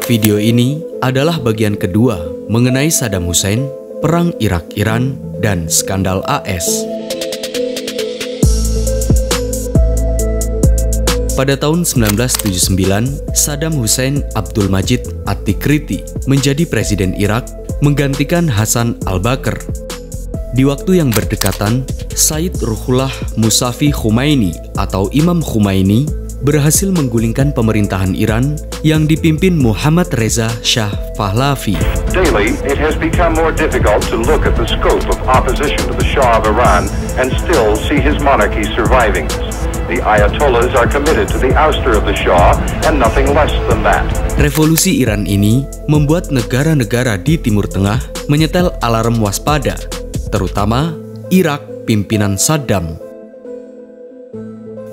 Video ini adalah bagian kedua mengenai Saddam Hussein, Perang Irak-Iran, dan skandal AS. Pada tahun 1979, Saddam Hussein Abdul Majid At-Tikriti menjadi presiden Irak menggantikan Hasan al-Bakr. Di waktu yang berdekatan, Sayyid Ruhollah Musafi Khomeini atau Imam Khomeini berhasil menggulingkan pemerintahan Iran yang dipimpin Muhammad Reza Shah Pahlavi. Daily, it has become more difficult to look at the scope of opposition to the Shah of Iran and still see his monarchy surviving. The Ayatollahs are committed to the ouster of the Shah and nothing less than that. Revolusi Iran ini membuat negara-negara di Timur Tengah menyetel alarm waspada, terutama Irak pimpinan Saddam.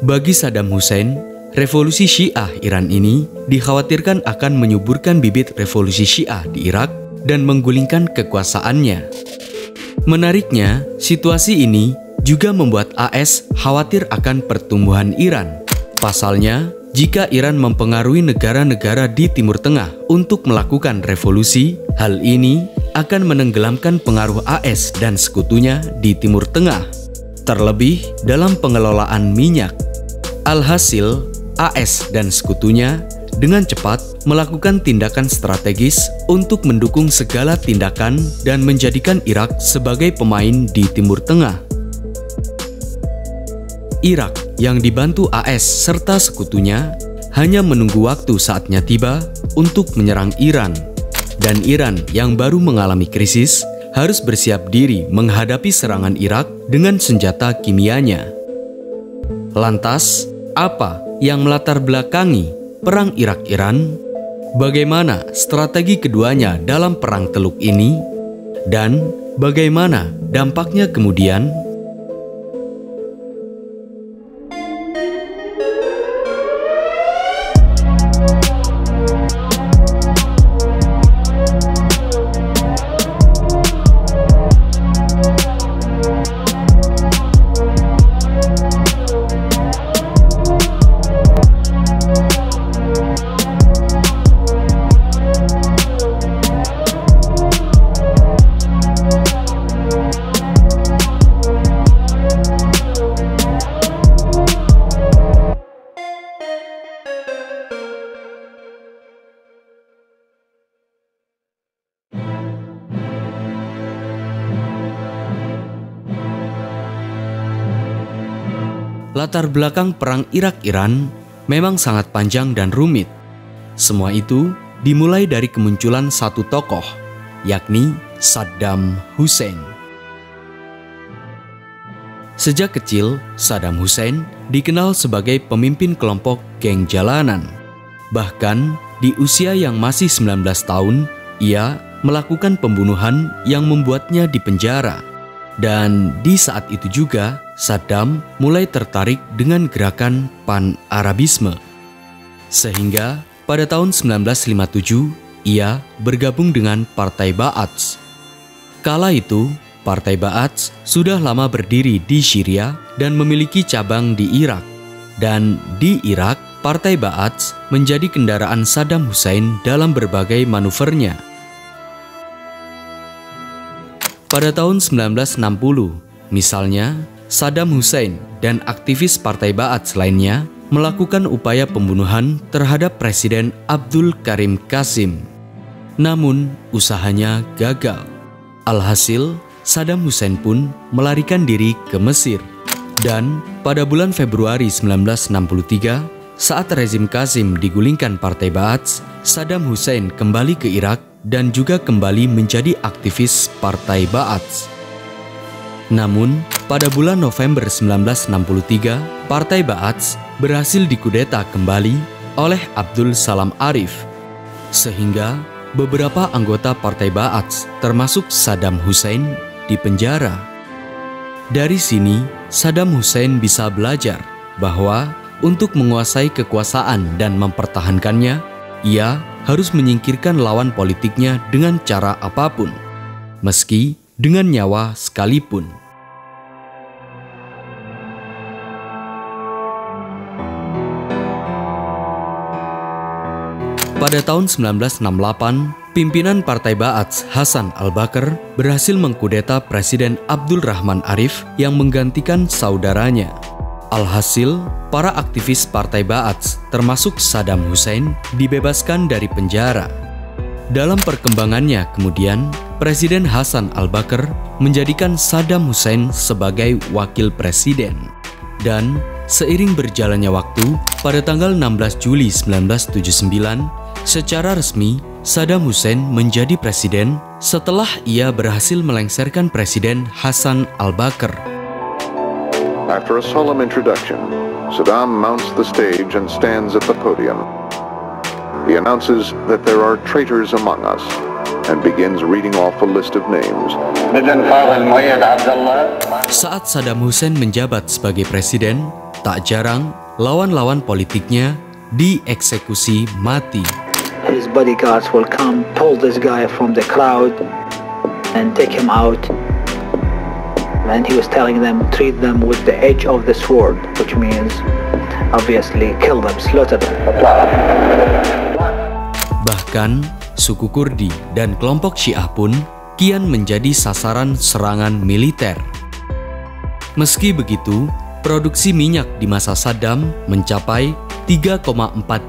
Bagi Saddam Hussein, revolusi Syiah Iran ini dikhawatirkan akan menyuburkan bibit revolusi Syiah di Irak dan menggulingkan kekuasaannya. Menariknya, situasi ini juga membuat AS khawatir akan pertumbuhan Iran. Pasalnya, jika Iran mempengaruhi negara-negara di Timur Tengah untuk melakukan revolusi, hal ini akan menenggelamkan pengaruh AS dan sekutunya di Timur Tengah, terlebih dalam pengelolaan minyak. Alhasil, AS dan sekutunya dengan cepat melakukan tindakan strategis untuk mendukung segala tindakan dan menjadikan Irak sebagai pemain di Timur Tengah. Irak yang dibantu AS serta sekutunya hanya menunggu waktu saatnya tiba untuk menyerang Iran, dan Iran yang baru mengalami krisis harus bersiap diri menghadapi serangan Irak dengan senjata kimianya. Lantas, apa yang melatar belakangi Perang Irak-Iran? Bagaimana strategi keduanya dalam Perang Teluk ini? Dan bagaimana dampaknya kemudian? Latar belakang Perang Irak-Iran memang sangat panjang dan rumit. Semua itu dimulai dari kemunculan satu tokoh, yakni Saddam Hussein. Sejak kecil, Saddam Hussein dikenal sebagai pemimpin kelompok geng jalanan. Bahkan di usia yang masih 19 tahun, ia melakukan pembunuhan yang membuatnya dipenjara. Dan di saat itu juga, Saddam mulai tertarik dengan gerakan Pan-Arabisme. Sehingga pada tahun 1957, ia bergabung dengan Partai Ba'ath. Kala itu, Partai Ba'ath sudah lama berdiri di Syria dan memiliki cabang di Irak. Dan di Irak, Partai Ba'ath menjadi kendaraan Saddam Hussein dalam berbagai manuvernya. Pada tahun 1960, misalnya, Saddam Hussein dan aktivis Partai Ba'ath lainnya melakukan upaya pembunuhan terhadap Presiden Abdul Karim Qasim. Namun, usahanya gagal. Alhasil, Saddam Hussein pun melarikan diri ke Mesir. Dan pada bulan Februari 1963, saat rezim Qasim digulingkan Partai Ba'ath, Saddam Hussein kembali ke Irak dan juga kembali menjadi aktivis Partai Ba'ath. Namun, pada bulan November 1963, Partai Ba'ath berhasil dikudeta kembali oleh Abdul Salam Arif, sehingga beberapa anggota Partai Ba'ath termasuk Saddam Hussein dipenjara. Dari sini, Saddam Hussein bisa belajar bahwa untuk menguasai kekuasaan dan mempertahankannya, ia harus menyingkirkan lawan politiknya dengan cara apapun, meski dengan nyawa sekalipun. Pada tahun 1968, pimpinan Partai Ba'ath Hasan al-Bakr berhasil mengkudeta Presiden Abdul Rahman Arif yang menggantikan saudaranya. Alhasil, para aktivis Partai Ba'ath termasuk Saddam Hussein dibebaskan dari penjara. Dalam perkembangannya kemudian, Presiden Hasan al-Bakr menjadikan Saddam Hussein sebagai wakil presiden. Dan seiring berjalannya waktu, pada tanggal 16 Juli 1979, secara resmi Saddam Hussein menjadi presiden setelah ia berhasil melengsarkan Presiden Hasan al-Bakr. After a solemn introduction, Saddam mounts the stage and stands at the podium. He announces that there are traitors among us and begins reading off a list of names. Saat Saddam Hussein menjabat sebagai presiden, tak jarang lawan-lawan politiknya dieksekusi mati. His bodyguards will come, pull this guy from the crowd and take him out. And he was telling them, treat them with the edge of the sword, which means obviously kill them, slaughter them. Bahkan suku Kurdi dan kelompok Syiah pun kian menjadi sasaran serangan militer. Meski begitu, produksi minyak di masa Saddam mencapai 3,4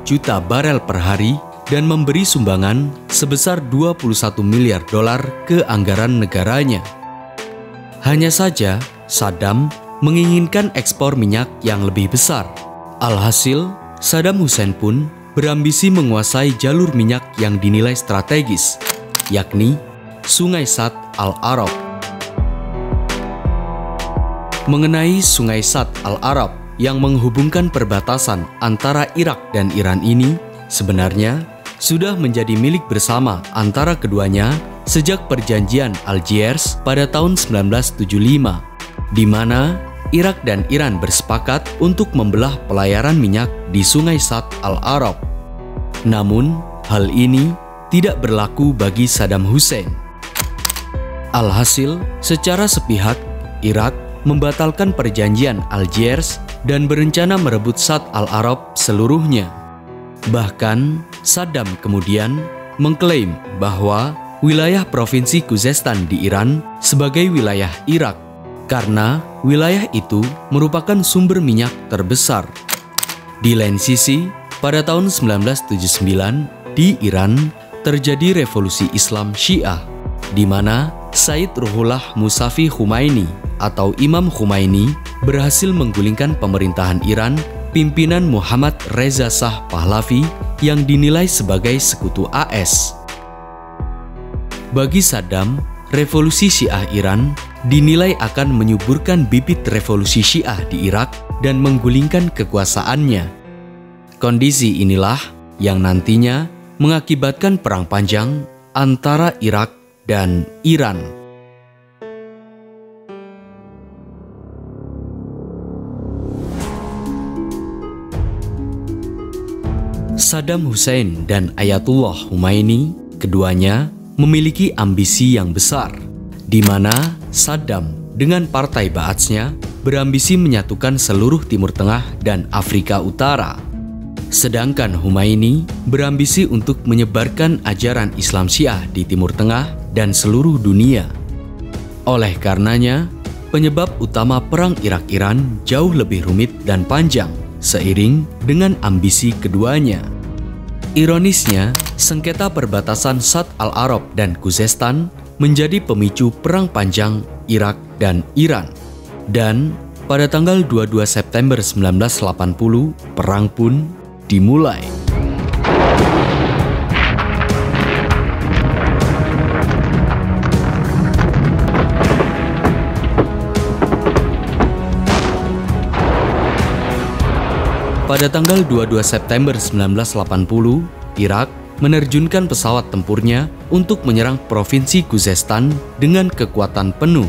juta barel per hari dan memberi sumbangan sebesar 21 miliar dolar ke anggaran negaranya. Hanya saja, Saddam menginginkan ekspor minyak yang lebih besar. Alhasil, Saddam Hussein pun berambisi menguasai jalur minyak yang dinilai strategis, yakni Sungai Sad Al-Arab. Mengenai Sungai Sad Al-Arab yang menghubungkan perbatasan antara Irak dan Iran ini, sebenarnya sudah menjadi milik bersama antara keduanya sejak perjanjian Algiers pada tahun 1975, di mana Irak dan Iran bersepakat untuk membelah pelayaran minyak di Sungai Sad Al-Arab. Namun, hal ini tidak berlaku bagi Saddam Hussein. Alhasil, secara sepihak, Irak membatalkan perjanjian Algiers dan berencana merebut Sad Al-Arab seluruhnya. Bahkan, Saddam kemudian mengklaim bahwa wilayah provinsi Khuzestan di Iran sebagai wilayah Irak, karena wilayah itu merupakan sumber minyak terbesar. Di lain sisi, pada tahun 1979 di Iran terjadi revolusi Islam Syiah, di mana Sayyid Ruhollah Musafi Khomeini atau Imam Khomeini berhasil menggulingkan pemerintahan Iran pimpinan Muhammad Reza Shah Pahlavi yang dinilai sebagai sekutu AS. Bagi Saddam, revolusi Syiah Iran dinilai akan menyuburkan bibit revolusi Syiah di Irak dan menggulingkan kekuasaannya. Kondisi inilah yang nantinya mengakibatkan perang panjang antara Irak dan Iran. Saddam Hussein dan Ayatullah Khomeini, keduanya memiliki ambisi yang besar, di mana Saddam dengan partai Ba'athnya berambisi menyatukan seluruh Timur Tengah dan Afrika Utara. Sedangkan Khomeini berambisi untuk menyebarkan ajaran Islam Syiah di Timur Tengah dan seluruh dunia. Oleh karenanya, penyebab utama perang Irak-Iran jauh lebih rumit dan panjang, seiring dengan ambisi keduanya. Ironisnya, sengketa perbatasan Sad Al-Arab dan Khuzestan menjadi pemicu perang panjang Irak dan Iran. Dan pada tanggal 22 September 1980, perang pun dimulai. Pada tanggal 22 September 1980, Irak menerjunkan pesawat tempurnya untuk menyerang provinsi Khuzestan dengan kekuatan penuh.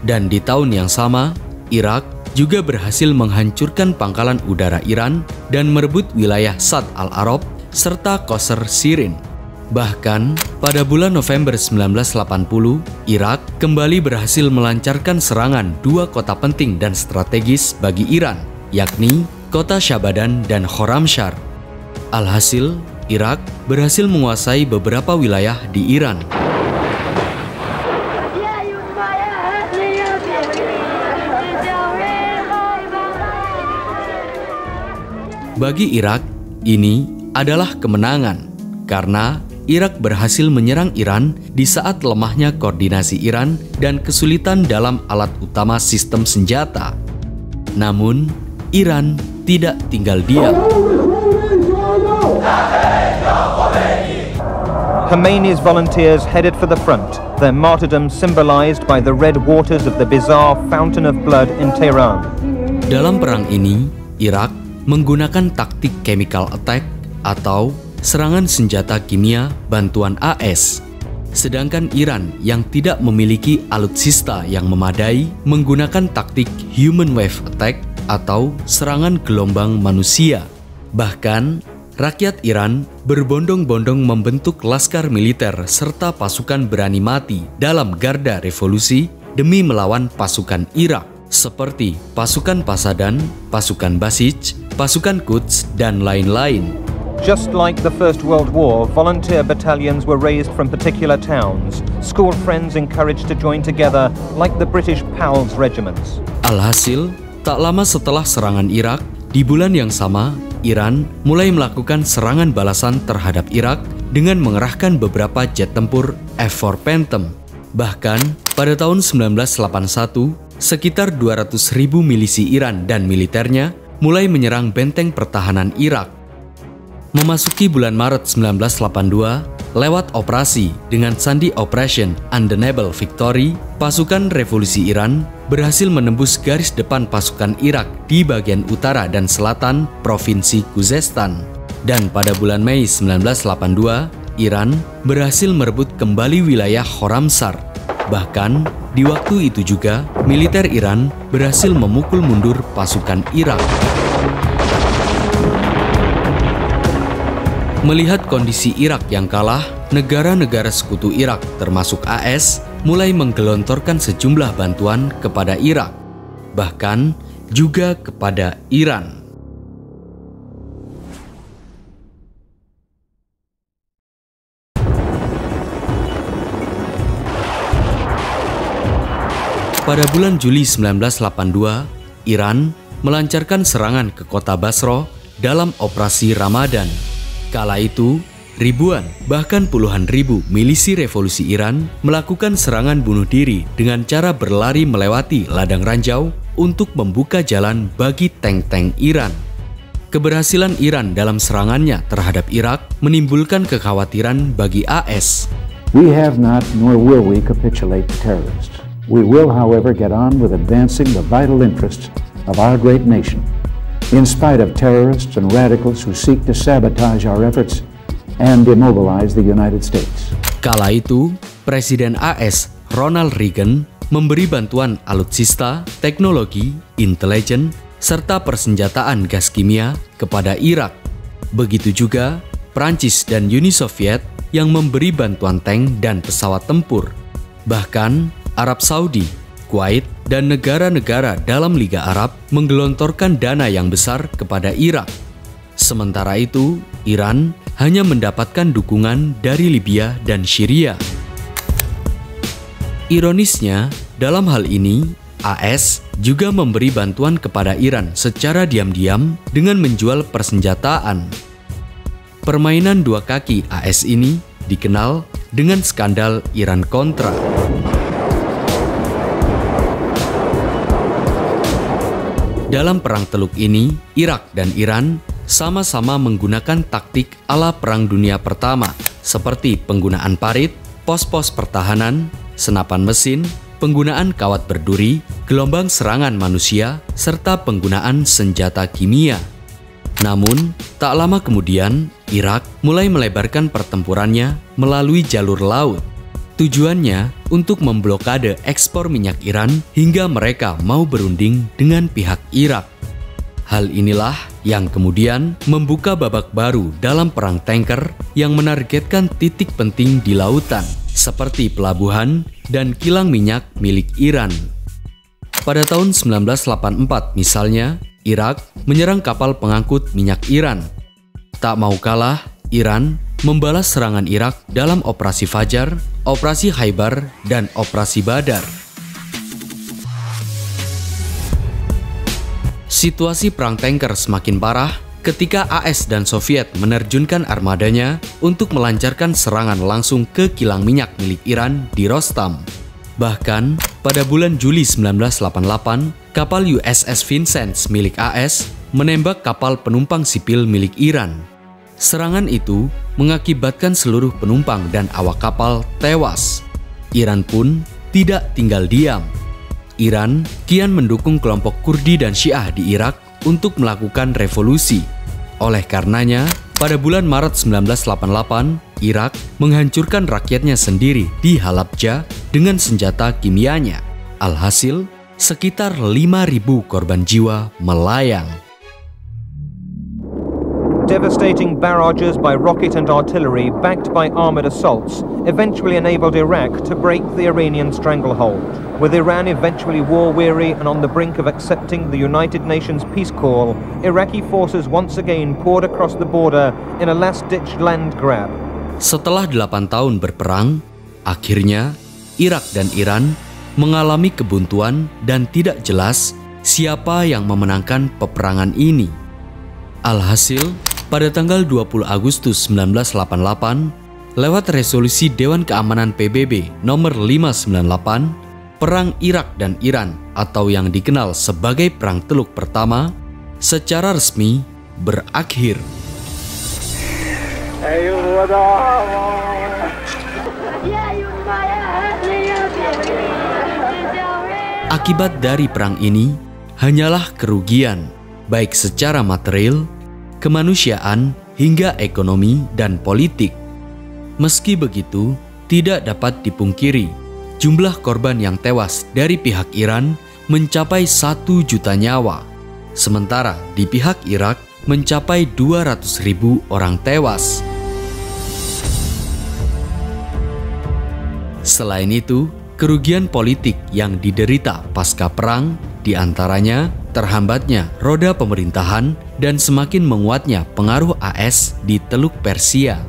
Dan di tahun yang sama, Irak juga berhasil menghancurkan pangkalan udara Iran dan merebut wilayah Sad Al-Arab serta Qasr Shirin. Bahkan, pada bulan November 1980, Irak kembali berhasil melancarkan serangan dua kota penting dan strategis bagi Iran, yakni kota Shabadan dan Khorramshahr. Alhasil, Irak berhasil menguasai beberapa wilayah di Iran. Bagi Irak, ini adalah kemenangan karena Irak berhasil menyerang Iran di saat lemahnya koordinasi Iran dan kesulitan dalam alat utama sistem senjata. Namun, Iran tidak tinggal diam. Khomeini's volunteers headed for the front, their martyrdom symbolized by the red waters of the bizarre Fountain of Blood in Tehran. Dalam perang ini, Irak menggunakan taktik chemical attack atau serangan senjata kimia bantuan AS. Sedangkan Iran yang tidak memiliki alutsista yang memadai menggunakan taktik human wave attack atau serangan gelombang manusia. Bahkan, rakyat Iran berbondong-bondong membentuk laskar militer serta pasukan berani mati dalam garda revolusi demi melawan pasukan Irak, seperti pasukan Pasadan, pasukan Basij, pasukan Quds, dan lain-lain. Just like the First World War, volunteer battalions were raised from particular towns. School friends encouraged to join together like the British PALS regiments. Alhasil, tak lama setelah serangan Irak, di bulan yang sama, Iran mulai melakukan serangan balasan terhadap Irak dengan mengerahkan beberapa jet tempur F-4 Phantom. Bahkan, pada tahun 1981, sekitar 200.000 milisi Iran dan militernya mulai menyerang benteng pertahanan Irak. Memasuki bulan Maret 1982, lewat operasi dengan sandi Operation Undeniable Victory, pasukan revolusi Iran berhasil menembus garis depan pasukan Irak di bagian utara dan selatan Provinsi Khuzestan. Dan pada bulan Mei 1982, Iran berhasil merebut kembali wilayah Khorramshahr. Bahkan, di waktu itu juga, militer Iran berhasil memukul mundur pasukan Irak. Melihat kondisi Irak yang kalah, negara-negara sekutu Irak termasuk AS mulai menggelontorkan sejumlah bantuan kepada Irak, bahkan juga kepada Iran. Pada bulan Juli 1982, Iran melancarkan serangan ke kota Basra dalam operasi Ramadan. Kala itu, ribuan, bahkan puluhan ribu milisi revolusi Iran melakukan serangan bunuh diri dengan cara berlari melewati ladang ranjau untuk membuka jalan bagi tank-tank Iran. Keberhasilan Iran dalam serangannya terhadap Irak menimbulkan kekhawatiran bagi AS. We have not nor will we capitulate to terrorists. We will, however, get on with advancing the vital interests of our great nation, in spite of terrorists and radicals who seek to sabotage our efforts and immobilize the United States. Kala itu, Presiden AS Ronald Reagan memberi bantuan alutsista, teknologi, intelijen, serta persenjataan gas kimia kepada Irak. Begitu juga Prancis dan Uni Soviet yang memberi bantuan tank dan pesawat tempur. Bahkan, Arab Saudi, Kuwait, dan negara-negara dalam Liga Arab menggelontorkan dana yang besar kepada Irak. Sementara itu, Iran hanya mendapatkan dukungan dari Libya dan Syria. Ironisnya, dalam hal ini, AS juga memberi bantuan kepada Iran secara diam-diam dengan menjual persenjataan. Permainan dua kaki AS ini dikenal dengan skandal Iran Contra. Dalam perang Teluk ini, Irak dan Iran sama-sama menggunakan taktik ala Perang Dunia Pertama, seperti penggunaan parit, pos-pos pertahanan, senapan mesin, penggunaan kawat berduri, gelombang serangan manusia, serta penggunaan senjata kimia. Namun, tak lama kemudian, Irak mulai melebarkan pertempurannya melalui jalur laut. Tujuannya untuk memblokade ekspor minyak Iran hingga mereka mau berunding dengan pihak Irak. Hal inilah yang kemudian membuka babak baru dalam perang tanker yang menargetkan titik penting di lautan, seperti pelabuhan dan kilang minyak milik Iran. Pada tahun 1984 misalnya, Irak menyerang kapal pengangkut minyak Iran. Tak mau kalah, Iran membalas serangan Irak dalam Operasi Fajar, Operasi Khaibar, dan Operasi Badar. Situasi perang tanker semakin parah ketika AS dan Soviet menerjunkan armadanya untuk melancarkan serangan langsung ke kilang minyak milik Iran di Rostam. Bahkan, pada bulan Juli 1988, kapal USS Vincennes milik AS menembak kapal penumpang sipil milik Iran. Serangan itu mengakibatkan seluruh penumpang dan awak kapal tewas. Iran pun tidak tinggal diam. Iran kian mendukung kelompok Kurdi dan Syiah di Irak untuk melakukan revolusi. Oleh karenanya, pada bulan Maret 1988, Irak menghancurkan rakyatnya sendiri di Halabja dengan senjata kimianya. Alhasil, sekitar 5.000 korban jiwa melayang. Devastating barrages by rocket and artillery backed by armored assaults eventually enabled Iraq to break the Iranian stranglehold. With Iran eventually war-weary and on the brink of accepting the United Nations peace call, Iraqi forces once again poured across the border in a last-ditch land grab. Setelah 8 tahun berperang, akhirnya Irak dan Iran mengalami kebuntuan dan tidak jelas siapa yang memenangkan peperangan ini. Alhasil, pada tanggal 20 Agustus 1988, lewat resolusi Dewan Keamanan PBB nomor 598, Perang Irak dan Iran atau yang dikenal sebagai Perang Teluk Pertama secara resmi berakhir. Akibat dari perang ini hanyalah kerugian, baik secara material, kemanusiaan, hingga ekonomi dan politik. Meski begitu, tidak dapat dipungkiri, jumlah korban yang tewas dari pihak Iran mencapai 1 juta nyawa, sementara di pihak Irak mencapai 200.000 orang tewas. Selain itu, kerugian politik yang diderita pasca perang diantaranya terhambatnya roda pemerintahan dan semakin menguatnya pengaruh AS di Teluk Persia.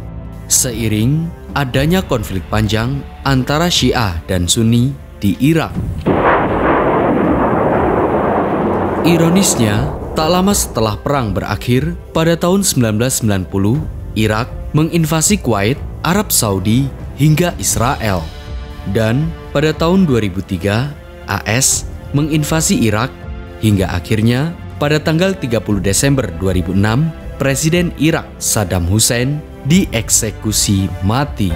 Seiring adanya konflik panjang antara Syiah dan Sunni di Irak. Ironisnya, tak lama setelah perang berakhir, pada tahun 1990, Irak menginvasi Kuwait, Arab Saudi, hingga Israel. Dan pada tahun 2003, AS menginvasi Irak hingga akhirnya pada tanggal 30 Desember 2006, Presiden Irak Saddam Hussein dieksekusi mati.